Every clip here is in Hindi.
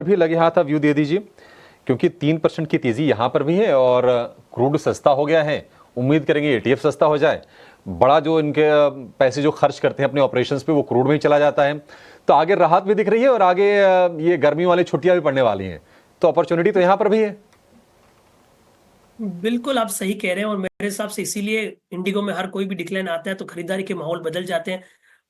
भी लगे हाथ आप व्यू दे दीजिए, क्योंकि 3% की तेजी यहां पर भी है और क्रूड सस्ता हो गया है। उम्मीद करेंगे एटीएफ सस्ता हो जाए, बड़ा जो इनके पैसे जो खर्च करते हैं अपने ऑपरेशंस पे वो क्रूड में ही चला जाता है। तो आगे राहत भी दिख रही है और आगे ये गर्मी वाली छुट्टियां भी पड़ने वाली हैं, तो अपॉर्चुनिटी तो यहां पर भी है। बिल्कुल आप सही कह रहे हैं और मेरे हिसाब से इसीलिए इंडिगो में हर कोई भी डिक्लाइन आता है तो खरीदारी के माहौल बदल जाते हैं।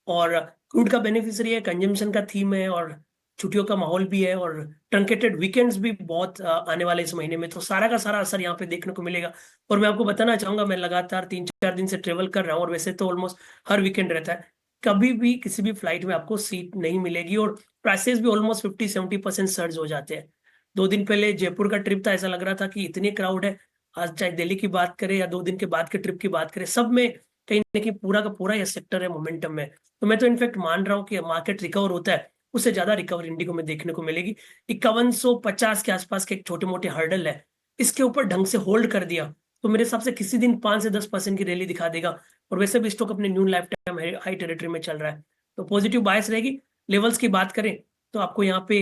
और क्रूड का बेनिफिशियरी है, कंजम्पशन का थीम है और छुट्टियों का माहौल भी है और ट्रंकेटेड वीकेंड्स भी बहुत आने वाले इस महीने में, तो सारा का सारा असर यहाँ पे देखने को मिलेगा। और मैं आपको बताना चाहूंगा, मैं लगातार 3-4 दिन से ट्रेवल कर रहा हूँ और वैसे तो ऑलमोस्ट हर वीकेंड रहता है। कभी भी किसी भी फ्लाइट में आपको सीट नहीं मिलेगी और प्राइसेस भी ऑलमोस्ट 50-70% सर्ज हो जाते हैं। 2 दिन पहले जयपुर का ट्रिप था, ऐसा लग रहा था कि इतनी क्राउड है। आज चाहे दिल्ली की बात करें या 2 दिन के बाद के ट्रिप की बात करें, सब में कहीं ना कहीं पूरा का पूरा यह सेक्टर है मोमेंटम में। तो मैं तो इनफैक्ट मान रहा हूँ कि मार्केट रिकवर होता है, उससे ज्यादा रिकवर इंडिगो में देखने को मिलेगी। 5150 के आसपास के एक छोटे मोटे हर्डल है, इसके ऊपर ढंग से होल्ड कर दिया तो मेरे हिसाब से किसी दिन 5 से 10% की रैली दिखा देगा। और वैसे भी स्टॉक अपने new life time high territory में चल रहा है, तो पॉजिटिव बायस रहेगी। लेवल्स की बात करें तो आपको यहाँ पे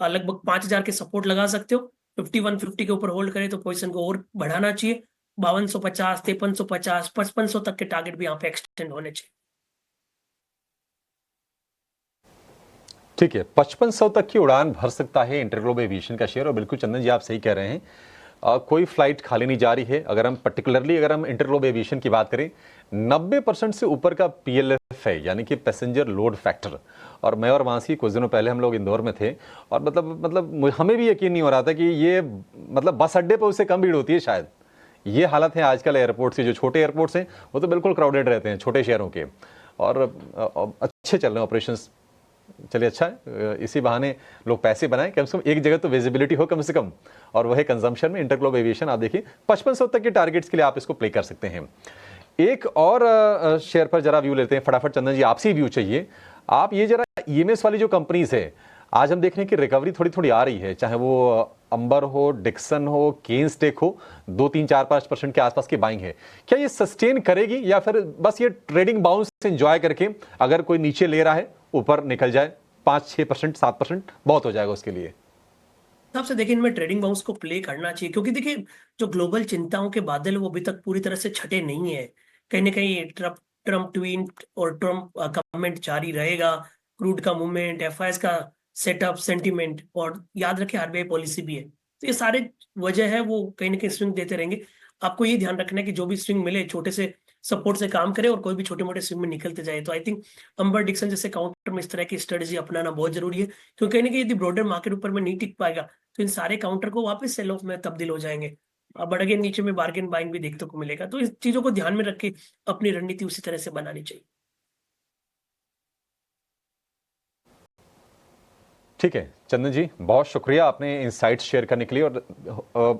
लगभग 5000 के सपोर्ट लगा सकते हो। 5150 के ऊपर होल्ड करें तो पोजीशन को और बढ़ाना चाहिए। 5250, 5350, 5500 तक के टारगेट भी यहाँ पे एक्सटेंड होने चाहिए। ठीक है, 5500 तक की उड़ान भर सकता है इंटरग्लोब एविएशन का शेयर। और बिल्कुल चंदन जी आप सही कह रहे हैं, कोई फ्लाइट खाली नहीं जा रही है। अगर हम इंटरग्लोब एविएशन की बात करें, 90% से ऊपर का पीएलएफ है, यानी कि पैसेंजर लोड फैक्टर। और मैं और मानसी कुछ दिनों पहले हम लोग इंदौर में थे और हमें भी यकीन नहीं हो रहा था कि ये बस अड्डे पर उससे कम भीड़ होती है शायद। ये हालत है आजकल एयरपोर्ट के, जो छोटे एयरपोर्ट्स हैं वो तो बिल्कुल क्राउडेड रहते हैं छोटे शहरों के। और अच्छे चल रहे हैं ऑपरेशंस। चलिए अच्छा है, इसी बहाने लोग पैसे बनाएं, कम से कम एक जगह तो विजिबिलिटी हो कम से कम, और वह कंजम्पशन में इंटरग्लोब एविएशन आप देखिए 5500 तक के टारगेट्स के लिए आप इसको प्ले कर सकते हैं। एक और शेयर पर जरा व्यू लेते हैं फटाफट। चंदन जी आपसे व्यू चाहिए। आप ये जरा ईएमएस वाली जो कंपनीज है, आज हम देख रहे हैं कि रिकवरी थोड़ी थोड़ी आ रही है, चाहे वो अंबर हो, डिक्सन हो, केन्स टेक हो, 2-3-4-5% के आसपास की बाइंग है। क्या ये सस्टेन करेगी या फिर बस ये ट्रेडिंग बाउंस एंजॉय करके अगर कोई नीचे ले रहा है ऊपर निकल जाए, 5-6%, 7% बहुत हो जाएगा उसके लिए? सबसे देखिए, इनमें ट्रेडिंग बाउंस को प्ले करना चाहिए क्योंकि देखिए जो ग्लोबल चिंताओं के बादल है वो अभी तक पूरी तरह से छटे नहीं है। कहीं ना कहीं ट्रम्प ट्रम्प ट्वीट और ट्रम्प कमेंट जारी रहेगा। क्रूड का मूवमेंट, एफआईएस का सेटअप, सेंटीमेंट, और याद रखें आरबीआई पॉलिसी भी है, तो ये सारे वजह है वो कहीं ना कहीं स्विंग देते रहेंगे। आपको ये ध्यान रखना है कि जो भी स्विंग मिले छोटे से सपोर्ट से काम करे और कोई भी छोटे मोटे स्विंग में निकलते जाए। तो आई थिंक अंबर डिक्सन जैसे काउंटर में इस तरह की स्ट्रेटेजी अपनाना बहुत जरूरी है, क्योंकि कहीं ना कहीं यदि ब्रॉडर मार्केट ऊपर में नहीं टिक पाएगा तो इन सारे काउंटर को वापस सेल ऑफ में तब्दील हो जाएंगे। बट अगेन नीचे में बार्गेन बाइंग भी देखने को मिलेगा, तो इस चीजों को ध्यान में रख के अपनी रणनीति उसी तरह से बनानी चाहिए। ठीक है चंदन जी, बहुत शुक्रिया आपने इंसाइट्स शेयर करने के लिए। और